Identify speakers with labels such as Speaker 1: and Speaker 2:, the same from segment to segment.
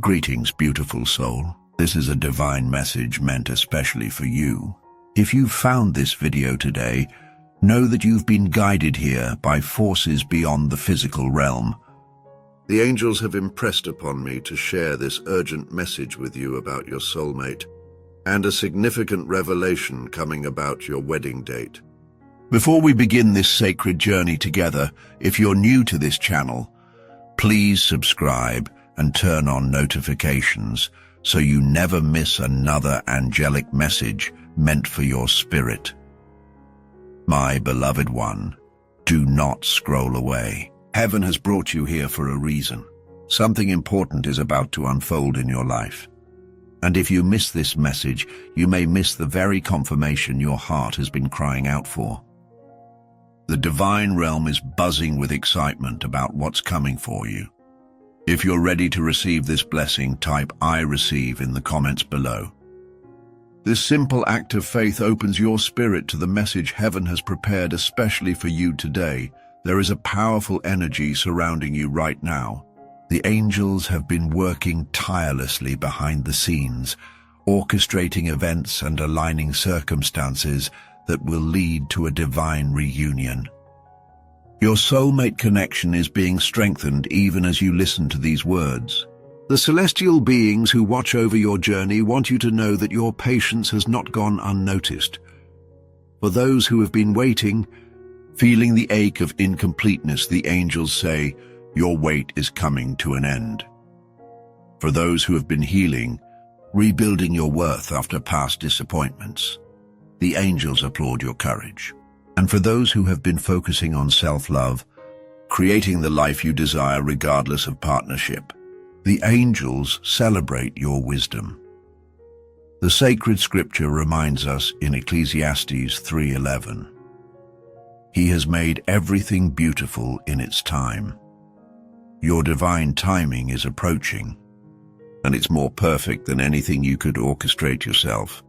Speaker 1: Greetings, beautiful soul. This is a divine message meant especially for you. If you've found this video today, know that you've been guided here by forces beyond the physical realm. The angels have impressed upon me to share this urgent message with you about your soulmate and a significant revelation coming about your wedding date. Before we begin this sacred journey together, if you're new to this channel, please subscribe and turn on notifications so you never miss another angelic message meant for your spirit. My beloved one, do not scroll away. Heaven has brought you here for a reason. Something important is about to unfold in your life. And if you miss this message, you may miss the very confirmation your heart has been crying out for. The divine realm is buzzing with excitement about what's coming for you. If you're ready to receive this blessing, type "I receive" in the comments below. This simple act of faith opens your spirit to the message heaven has prepared especially for you today. There is a powerful energy surrounding you right now. The angels have been working tirelessly behind the scenes, orchestrating events and aligning circumstances that will lead to a divine reunion. Your soulmate connection is being strengthened even as you listen to these words. The celestial beings who watch over your journey want you to know that your patience has not gone unnoticed. For those who have been waiting, feeling the ache of incompleteness, the angels say, your wait is coming to an end. For those who have been healing, rebuilding your worth after past disappointments, the angels applaud your courage. And for those who have been focusing on self-love, creating the life you desire regardless of partnership, the angels celebrate your wisdom. The sacred scripture reminds us in Ecclesiastes 3:11, He has made everything beautiful in its time. Your divine timing is approaching, and it's more perfect than anything you could orchestrate yourself.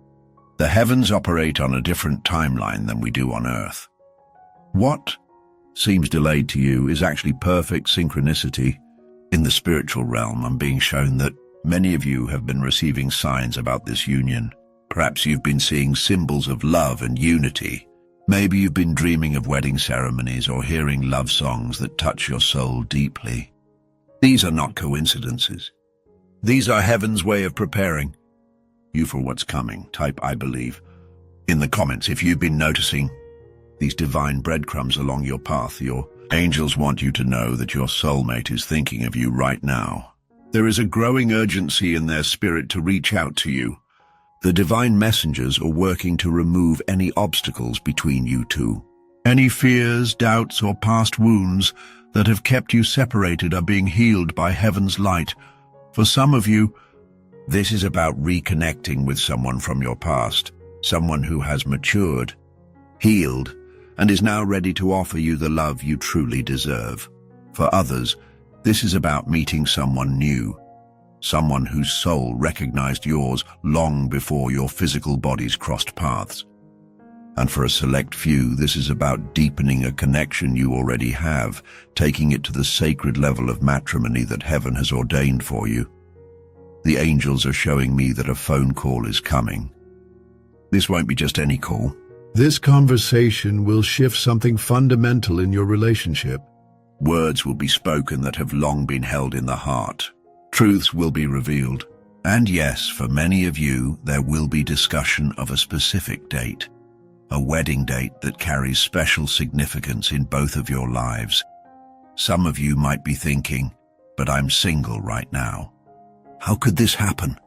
Speaker 1: The heavens operate on a different timeline than we do on Earth. What seems delayed to you is actually perfect synchronicity. In the spiritual realm, I'm being shown that many of you have been receiving signs about this union. Perhaps you've been seeing symbols of love and unity. Maybe you've been dreaming of wedding ceremonies or hearing love songs that touch your soul deeply. These are not coincidences. These are heaven's way of preparing you for what's coming. Type "I believe" in the comments if you've been noticing these divine breadcrumbs along your path. Your angels want you to know that your soulmate is thinking of you right now. There is a growing urgency in their spirit to reach out to you. The divine messengers are working to remove any obstacles between you two. Any fears, doubts, or past wounds that have kept you separated are being healed by heaven's light. For some of you, this is about reconnecting with someone from your past, someone who has matured, healed, and is now ready to offer you the love you truly deserve. For others, this is about meeting someone new, someone whose soul recognized yours long before your physical bodies crossed paths. And for a select few, this is about deepening a connection you already have, taking it to the sacred level of matrimony that heaven has ordained for you. The angels are showing me that a phone call is coming. This won't be just any call.
Speaker 2: This conversation will shift something fundamental in your relationship.
Speaker 1: Words will be spoken that have long been held in the heart. Truths will be revealed. And yes, for many of you, there will be discussion of a specific date, a wedding date that carries special significance in both of your lives. Some of you might be thinking, but I'm single right now. How could this happen?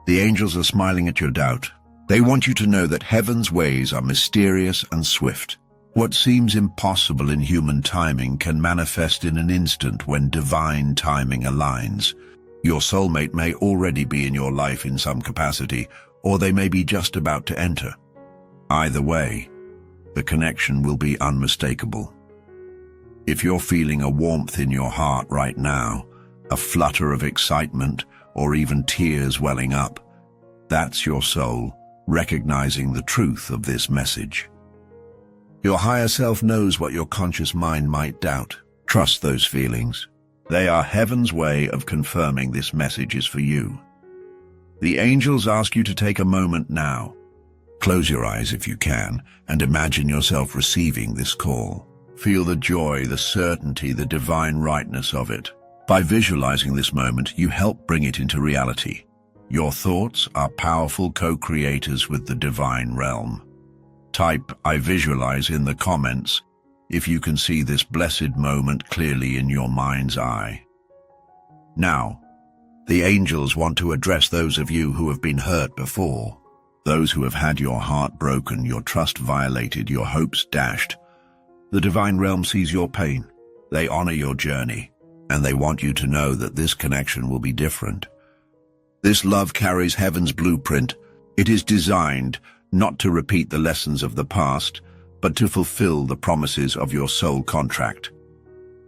Speaker 1: The angels are smiling at your doubt. They want you to know that heaven's ways are mysterious and swift. What seems impossible in human timing can manifest in an instant when divine timing aligns. Your soulmate may already be in your life in some capacity, or they may be just about to enter. Either way, the connection will be unmistakable. If you're feeling a warmth in your heart right now, a flutter of excitement, or even tears welling up, that's your soul recognizing the truth of this message. Your higher self knows what your conscious mind might doubt. Trust those feelings. They are heaven's way of confirming this message is for you. The angels ask you to take a moment now. Close your eyes if you can, and imagine yourself receiving this call. Feel the joy, the certainty, the divine rightness of it. By visualizing this moment, you help bring it into reality. Your thoughts are powerful co-creators with the divine realm. Type "I visualize" in the comments if you can see this blessed moment clearly in your mind's eye. Now, the angels want to address those of you who have been hurt before, those who have had your heart broken, your trust violated, your hopes dashed. The divine realm sees your pain. They honor your journey, and they want you to know that this connection will be different. This love carries heaven's blueprint. It is designed not to repeat the lessons of the past, but to fulfill the promises of your soul contract.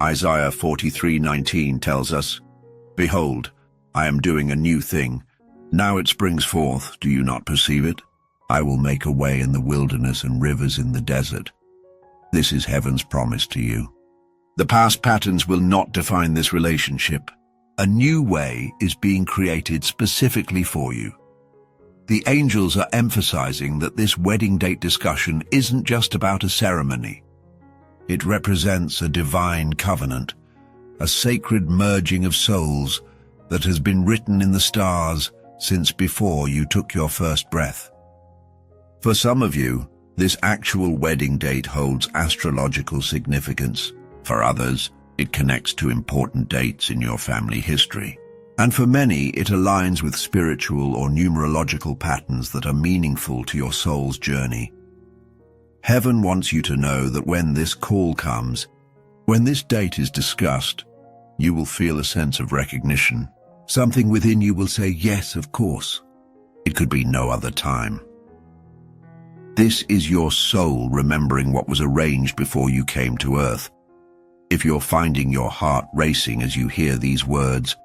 Speaker 1: Isaiah 43:19 tells us, "Behold, I am doing a new thing. Now it springs forth. Do you not perceive it? I will make a way in the wilderness and rivers in the desert." This is heaven's promise to you. The past patterns will not define this relationship. A new way is being created specifically for you. The angels are emphasizing that this wedding date discussion isn't just about a ceremony. It represents a divine covenant, a sacred merging of souls that has been written in the stars since before you took your first breath. For some of you, this actual wedding date holds astrological significance. For others, it connects to important dates in your family history. And for many, it aligns with spiritual or numerological patterns that are meaningful to your soul's journey. Heaven wants you to know that when this call comes, when this date is discussed, you will feel a sense of recognition. Something within you will say, "Yes, of course." It could be no other time. This is your soul remembering what was arranged before you came to earth. If you're finding your heart racing as you hear these words,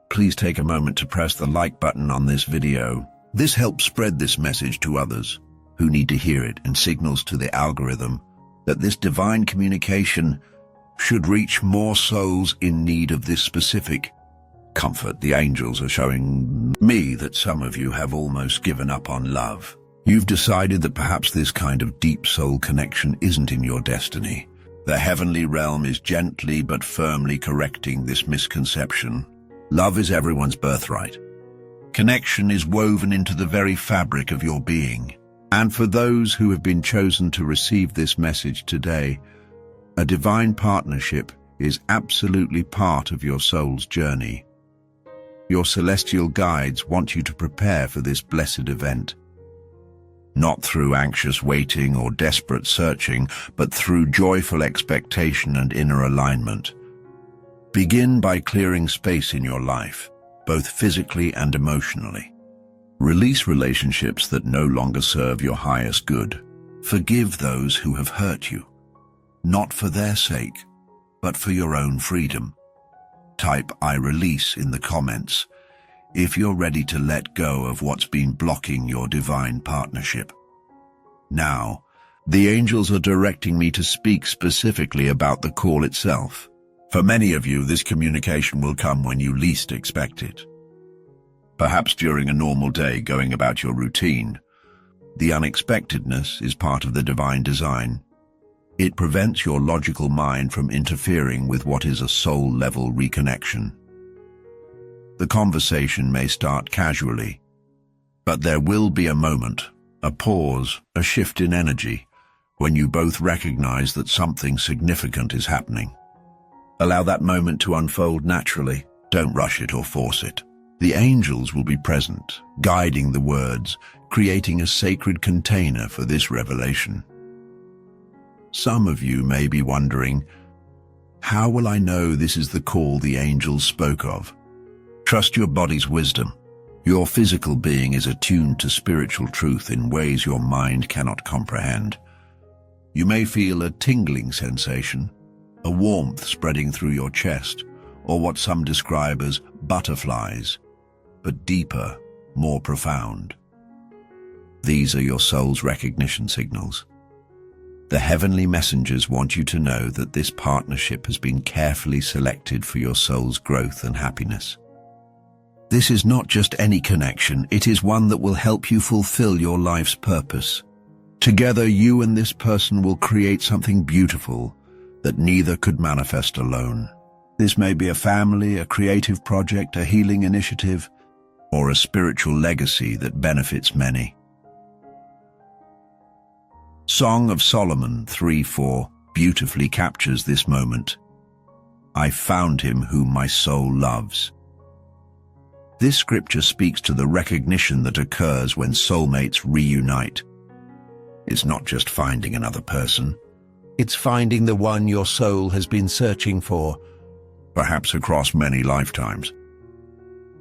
Speaker 1: please take a moment to press the like button on this video. This helps spread this message to others who need to hear it and signals to the algorithm that this divine communication should reach more souls in need of this specific comfort. The angels are showing me that some of you have almost given up on love. You've decided that perhaps this kind of deep soul connection isn't in your destiny. The heavenly realm is gently but firmly correcting this misconception. Love is everyone's birthright. Connection is woven into the very fabric of your being. And for those who have been chosen to receive this message today, a divine partnership is absolutely part of your soul's journey. Your celestial guides want you to prepare for this blessed event. Not through anxious waiting or desperate searching, but through joyful expectation and inner alignment. Begin by clearing space in your life, both physically and emotionally. Release relationships that no longer serve your highest good. Forgive those who have hurt you, not for their sake, but for your own freedom. Type "I release" in the comments if you're ready to let go of what's been blocking your divine partnership. Now, the angels are directing me to speak specifically about the call itself. For many of you, this communication will come when you least expect it. Perhaps during a normal day going about your routine. The unexpectedness is part of the divine design. It prevents your logical mind from interfering with what is a soul-level reconnection. The conversation may start casually, but there will be a moment, a pause, a shift in energy, when you both recognize that something significant is happening. Allow that moment to unfold naturally. Don't rush it or force it. The angels will be present, guiding the words, creating a sacred container for this revelation. Some of you may be wondering, how will I know this is the call the angels spoke of? Trust your body's wisdom. Your physical being is attuned to spiritual truth in ways your mind cannot comprehend. You may feel a tingling sensation, a warmth spreading through your chest, or what some describe as butterflies, but deeper, more profound. These are your soul's recognition signals. The heavenly messengers want you to know that this partnership has been carefully selected for your soul's growth and happiness. This is not just any connection, it is one that will help you fulfill your life's purpose. Together, you and this person will create something beautiful that neither could manifest alone. This may be a family, a creative project, a healing initiative, or a spiritual legacy that benefits many. Song of Solomon 3:4 beautifully captures this moment. I found him whom my soul loves. This scripture speaks to the recognition that occurs when soulmates reunite. It's not just finding another person. It's finding the one your soul has been searching for, perhaps across many lifetimes.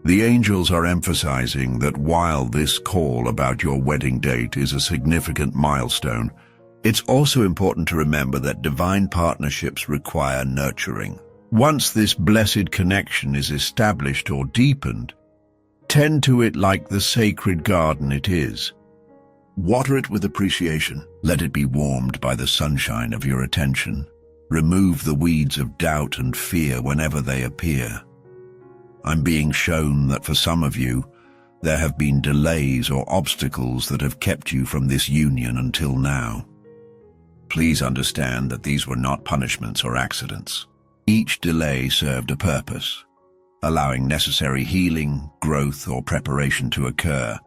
Speaker 1: The angels are emphasizing that while this call about your wedding date is a significant milestone, it's also important to remember that divine partnerships require nurturing. Once this blessed connection is established or deepened, tend to it like the sacred garden it is. Water it with appreciation. Let it be warmed by the sunshine of your attention. Remove the weeds of doubt and fear whenever they appear. I'm being shown that for some of you, there have been delays or obstacles that have kept you from this union until now. Please understand that these were not punishments or accidents. Each delay served a purpose, allowing necessary healing, growth, or preparation to occur.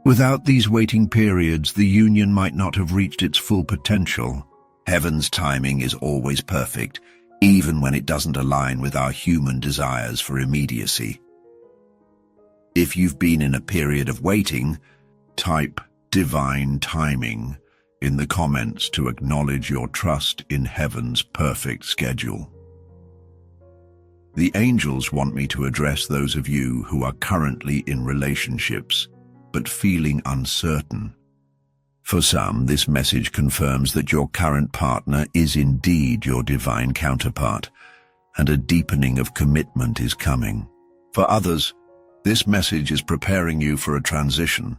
Speaker 1: Without these waiting periods, the union might not have reached its full potential. Heaven's timing is always perfect, even when it doesn't align with our human desires for immediacy. If you've been in a period of waiting, type divine timing in the comments to acknowledge your trust in heaven's perfect schedule. The angels want me to address those of you who are currently in relationships but feeling uncertain. For some, this message confirms that your current partner is indeed your divine counterpart, and a deepening of commitment is coming. For others, this message is preparing you for a transition.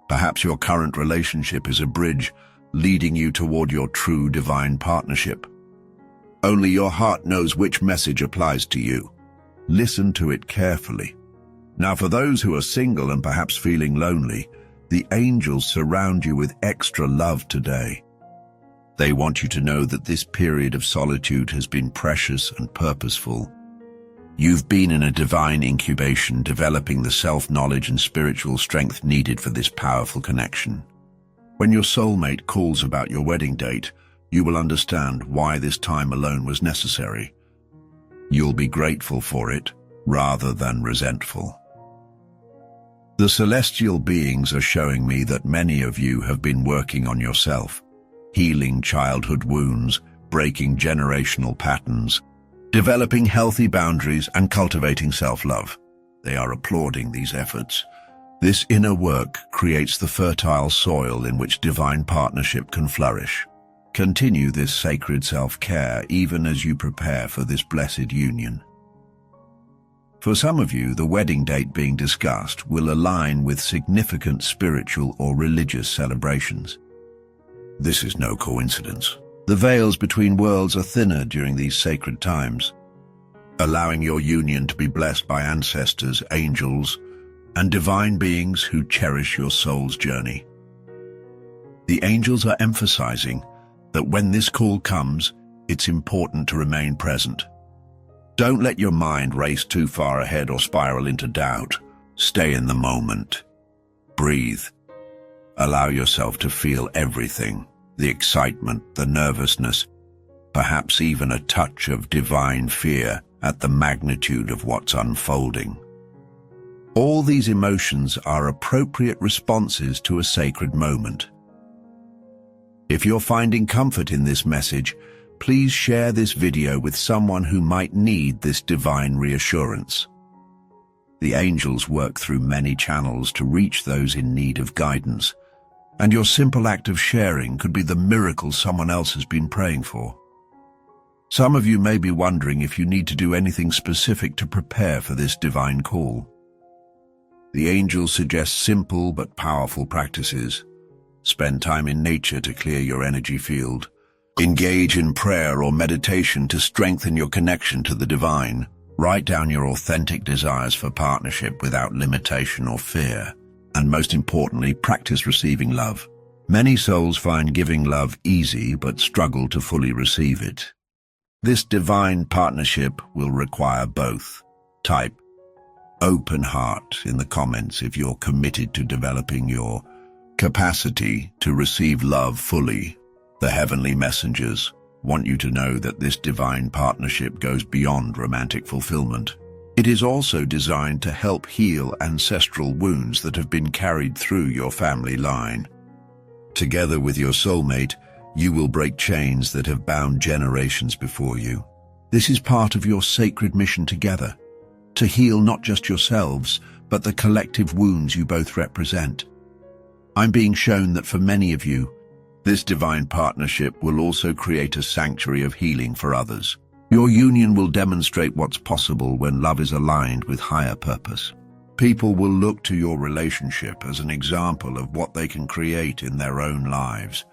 Speaker 1: Perhaps your current relationship is a bridge leading you toward your true divine partnership. Only your heart knows which message applies to you. Listen to it carefully. Now, for those who are single and perhaps feeling lonely, the angels surround you with extra love today. They want you to know that this period of solitude has been precious and purposeful. You've been in a divine incubation, developing the self-knowledge and spiritual strength needed for this powerful connection. When your soulmate calls about your wedding date, you will understand why this time alone was necessary. You'll be grateful for it rather than resentful. The celestial beings are showing me that many of you have been working on yourself, healing childhood wounds, breaking generational patterns, developing healthy boundaries, and cultivating self-love. They are applauding these efforts. This inner work creates the fertile soil in which divine partnership can flourish. Continue this sacred self-care even as you prepare for this blessed union. For some of you, the wedding date being discussed will align with significant spiritual or religious celebrations. This is no coincidence. The veils between worlds are thinner during these sacred times, allowing your union to be blessed by ancestors, angels, and divine beings who cherish your soul's journey. The angels are emphasizing that when this call comes, it's important to remain present. Don't let your mind race too far ahead or spiral into doubt. Stay in the moment. Breathe. Allow yourself to feel everything, the excitement, the nervousness, perhaps even a touch of divine fear at the magnitude of what's unfolding. All these emotions are appropriate responses to a sacred moment. If you're finding comfort in this message, please share this video with someone who might need this divine reassurance. The angels work through many channels to reach those in need of guidance, and your simple act of sharing could be the miracle someone else has been praying for. Some of you may be wondering if you need to do anything specific to prepare for this divine call. The angels suggest simple but powerful practices. Spend time in nature to clear your energy field. Engage in prayer or meditation to strengthen your connection to the divine. Write down your authentic desires for partnership without limitation or fear. And most importantly, practice receiving love. Many souls find giving love easy but struggle to fully receive it. This divine partnership will require both. Type open heart in the comments if you're committed to developing your capacity to receive love fully. The heavenly messengers want you to know that this divine partnership goes beyond romantic fulfillment. It is also designed to help heal ancestral wounds that have been carried through your family line. Together with your soulmate, you will break chains that have bound generations before you. This is part of your sacred mission together, to heal not just yourselves, but the collective wounds you both represent. I'm being shown that for many of you, this divine partnership will also create a sanctuary of healing for others. Your union will demonstrate what's possible when love is aligned with higher purpose. People will look to your relationship as an example of what they can create in their own lives.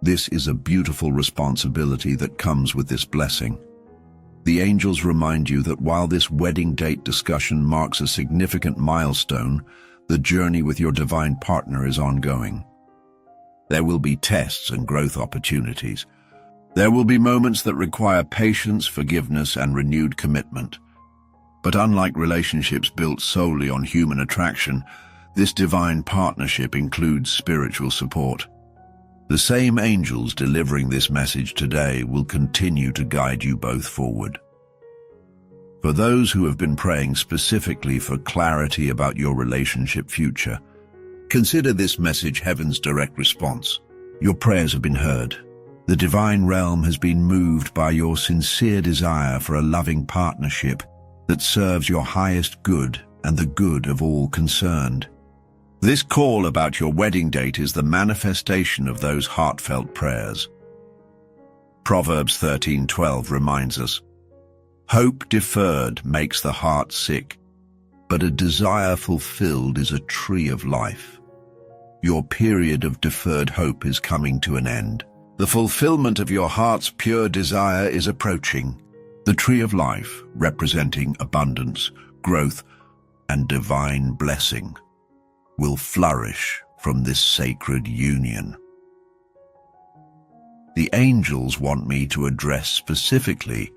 Speaker 1: This is a beautiful responsibility that comes with this blessing. The angels remind you that while this wedding date discussion marks a significant milestone, the journey with your divine partner is ongoing. There will be tests and growth opportunities. There will be moments that require patience, forgiveness, and renewed commitment. But unlike relationships built solely on human attraction, this divine partnership includes spiritual support. The same angels delivering this message today will continue to guide you both forward. For those who have been praying specifically for clarity about your relationship future, consider this message heaven's direct response. Your prayers have been heard. The divine realm has been moved by your sincere desire for a loving partnership that serves your highest good and the good of all concerned. This call about your wedding date is the manifestation of those heartfelt prayers. Proverbs 13:12 reminds us, "Hope deferred makes the heart sick, but a desire fulfilled is a tree of life." Your period of deferred hope is coming to an end. The fulfillment of your heart's pure desire is approaching. The tree of life, representing abundance, growth, and divine blessing, will flourish from this sacred union. The angels want me to address specifically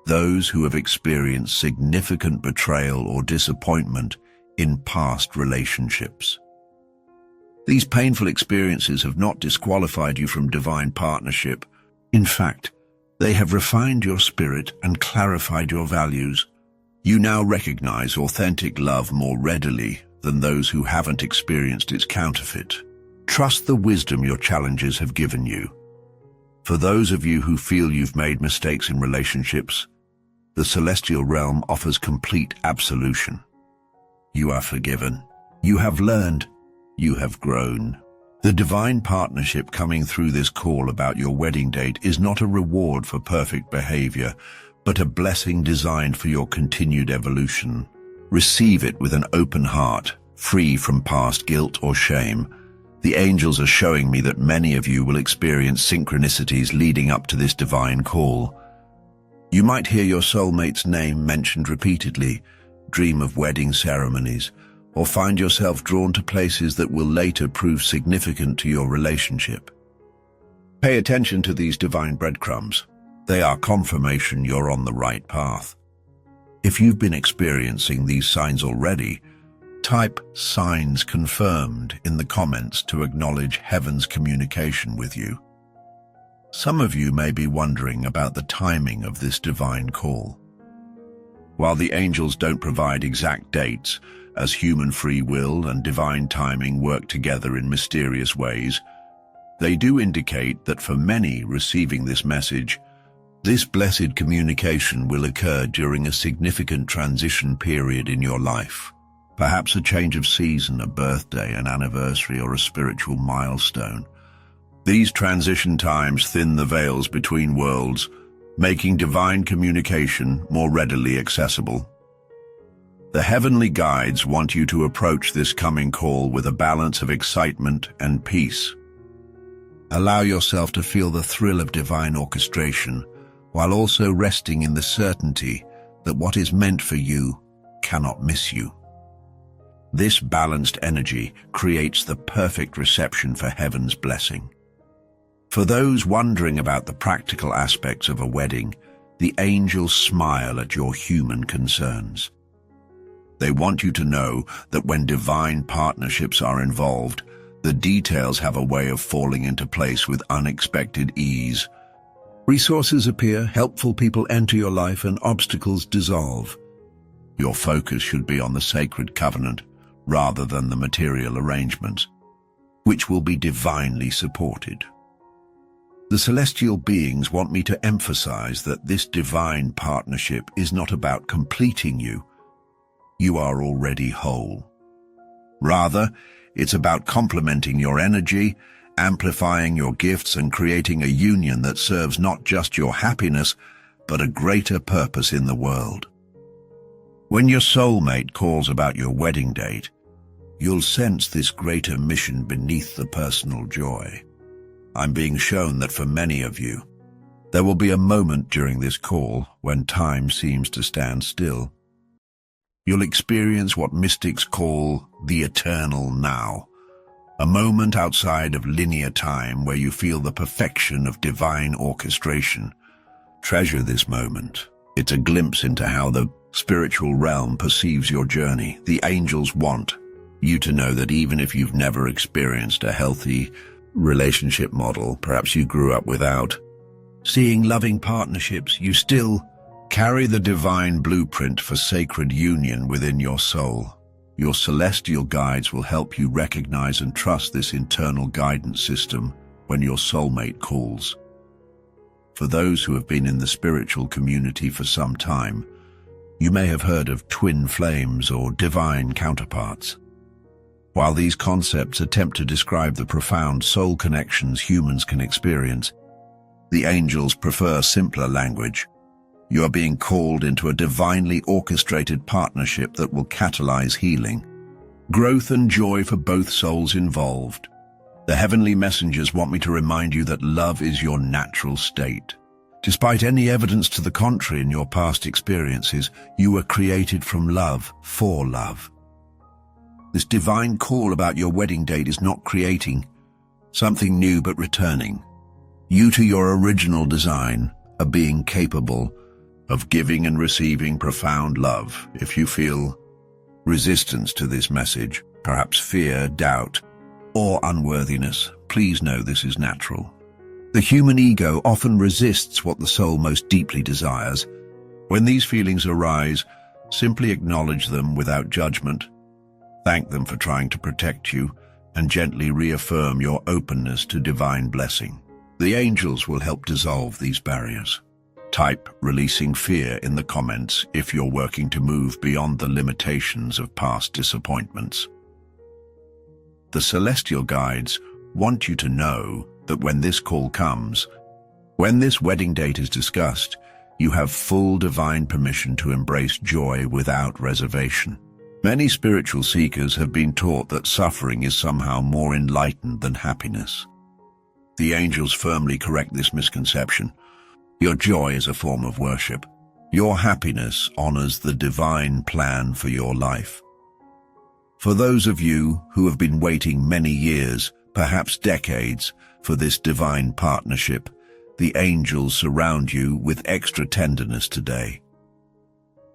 Speaker 1: those who have experienced significant betrayal or disappointment in past relationships. These painful experiences have not disqualified you from divine partnership. In fact, they have refined your spirit and clarified your values. You now recognize authentic love more readily than those who haven't experienced its counterfeit. Trust the wisdom your challenges have given you. For those of you who feel you've made mistakes in relationships, the celestial realm offers complete absolution. You are forgiven. You have learned. You have grown. The divine partnership coming through this call about your wedding date is not a reward for perfect behavior, but a blessing designed for your continued evolution. Receive it with an open heart, free from past guilt or shame. The angels are showing me that many of you will experience synchronicities leading up to this divine call. You might hear your soulmate's name mentioned repeatedly, dream of wedding ceremonies, or find yourself drawn to places that will later prove significant to your relationship. Pay attention to these divine breadcrumbs. They are confirmation you're on the right path. If you've been experiencing these signs already, type "signs confirmed" in the comments to acknowledge heaven's communication with you. Some of you may be wondering about the timing of this divine call. While the angels don't provide exact dates, as human free will and divine timing work together in mysterious ways, they do indicate that for many receiving this message, this blessed communication will occur during a significant transition period in your life. Perhaps a change of season, a birthday, an anniversary, or a spiritual milestone. These transition times thin the veils between worlds, making divine communication more readily accessible. The heavenly guides want you to approach this coming call with a balance of excitement and peace. Allow yourself to feel the thrill of divine orchestration, while also resting in the certainty that what is meant for you cannot miss you. This balanced energy creates the perfect reception for heaven's blessing. For those wondering about the practical aspects of a wedding, the angels smile at your human concerns. They want you to know that when divine partnerships are involved, the details have a way of falling into place with unexpected ease. Resources appear, helpful people enter your life, and obstacles dissolve. Your focus should be on the sacred covenant rather than the material arrangements, which will be divinely supported. The celestial beings want me to emphasize that this divine partnership is not about completing you. You are already whole. Rather, it's about complementing your energy, amplifying your gifts, and creating a union that serves not just your happiness, but a greater purpose in the world. When your soulmate calls about your wedding date, you'll sense this greater mission beneath the personal joy. I'm being shown that for many of you, there will be a moment during this call when time seems to stand still. You'll experience what mystics call the eternal now, a moment outside of linear time where you feel the perfection of divine orchestration. Treasure this moment. It's a glimpse into how the spiritual realm perceives your journey. The angels want you to know that even if you've never experienced a healthy relationship model, perhaps you grew up without seeing loving partnerships, you still carry the divine blueprint for sacred union within your soul. Your celestial guides will help you recognize and trust this internal guidance system when your soulmate calls. For those who have been in the spiritual community for some time, you may have heard of twin flames or divine counterparts. While these concepts attempt to describe the profound soul connections humans can experience, the angels prefer simpler language. You are being called into a divinely orchestrated partnership that will catalyze healing, growth, and joy for both souls involved. The heavenly messengers want me to remind you that love is your natural state. Despite any evidence to the contrary in your past experiences, you were created from love, for love. This divine call about your wedding date is not creating something new but returning you to your original design, a being capable of giving and receiving profound love. If you feel resistance to this message, perhaps fear, doubt, or unworthiness, please know this is natural. The human ego often resists what the soul most deeply desires. When these feelings arise, simply acknowledge them without judgment. Thank them for trying to protect you, and gently reaffirm your openness to divine blessing. The angels will help dissolve these barriers. Type "releasing fear" in the comments if you're working to move beyond the limitations of past disappointments. The celestial guides want you to know that when this call comes, when this wedding date is discussed, you have full divine permission to embrace joy without reservation. Many spiritual seekers have been taught that suffering is somehow more enlightened than happiness. The angels firmly correct this misconception. Your joy is a form of worship. Your happiness honors the divine plan for your life. For those of you who have been waiting many years, perhaps decades, for this divine partnership, the angels surround you with extra tenderness today.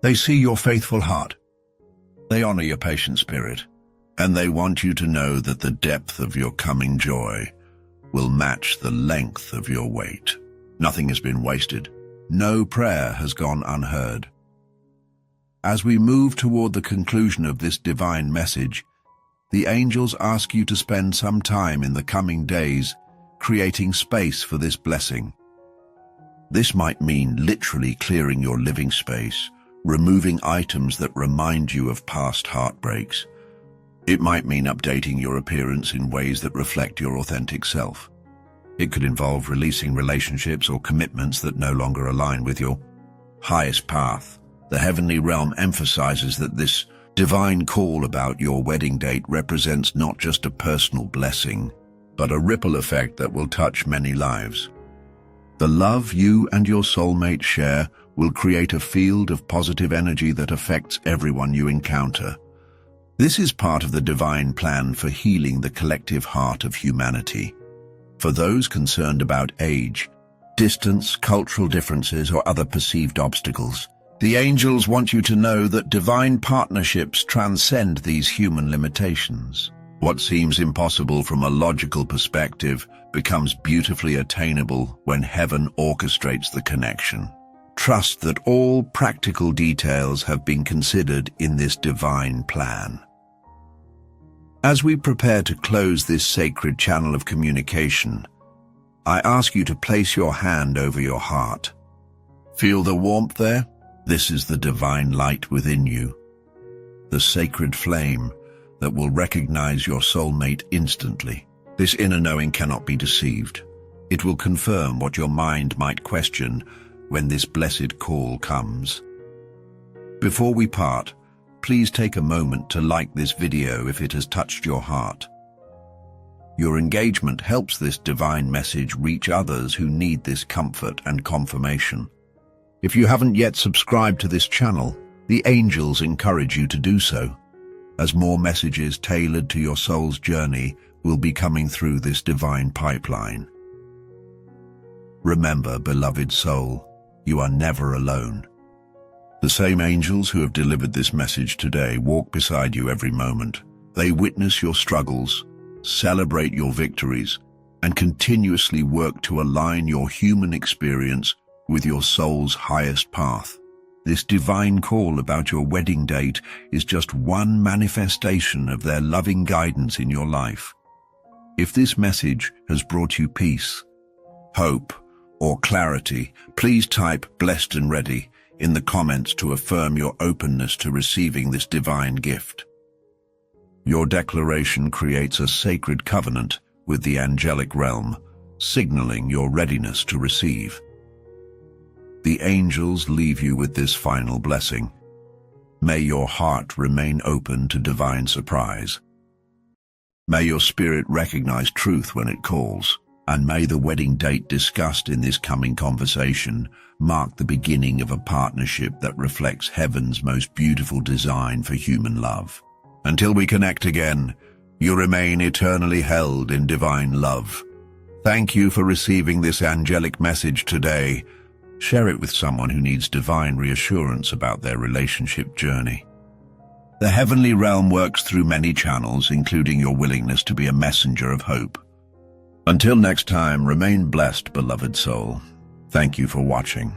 Speaker 1: They see your faithful heart. They honor your patient spirit, and they want you to know that the depth of your coming joy will match the length of your wait. Nothing has been wasted. No prayer has gone unheard. As we move toward the conclusion of this divine message, the angels ask you to spend some time in the coming days creating space for this blessing. This might mean literally clearing your living space, removing items that remind you of past heartbreaks. It might mean updating your appearance in ways that reflect your authentic self. It could involve releasing relationships or commitments that no longer align with your highest path. The heavenly realm emphasizes that this divine call about your wedding date represents not just a personal blessing, but a ripple effect that will touch many lives. The love you and your soulmate share will create a field of positive energy that affects everyone you encounter. This is part of the divine plan for healing the collective heart of humanity. For those concerned about age, distance, cultural differences, or other perceived obstacles, the angels want you to know that divine partnerships transcend these human limitations. What seems impossible from a logical perspective becomes beautifully attainable when heaven orchestrates the connection. Trust that all practical details have been considered in this divine plan. As we prepare to close this sacred channel of communication, I ask you to place your hand over your heart. Feel the warmth there? This is the divine light within you, the sacred flame that will recognize your soulmate instantly. This inner knowing cannot be deceived. It will confirm what your mind might question when this blessed call comes. Before we part, please take a moment to like this video if it has touched your heart. Your engagement helps this divine message reach others who need this comfort and confirmation. If you haven't yet subscribed to this channel, the angels encourage you to do so, as more messages tailored to your soul's journey will be coming through this divine pipeline. Remember, beloved soul, you are never alone. The same angels who have delivered this message today walk beside you every moment. They witness your struggles, celebrate your victories, and continuously work to align your human experience with your soul's highest path. This divine call about your wedding date is just one manifestation of their loving guidance in your life. If this message has brought you peace, hope, or clarity, please type "blessed and ready" in the comments to affirm your openness to receiving this divine gift. Your declaration creates a sacred covenant with the angelic realm, signaling your readiness to receive. The angels leave you with this final blessing. May your heart remain open to divine surprise. May your spirit recognize truth when it calls, and may the wedding date discussed in this coming conversation mark the beginning of a partnership that reflects heaven's most beautiful design for human love. Until we connect again, you remain eternally held in divine love. Thank you for receiving this angelic message today. Share it with someone who needs divine reassurance about their relationship journey. The heavenly realm works through many channels, including your willingness to be a messenger of hope. Until next time, remain blessed, beloved soul. Thank you for watching.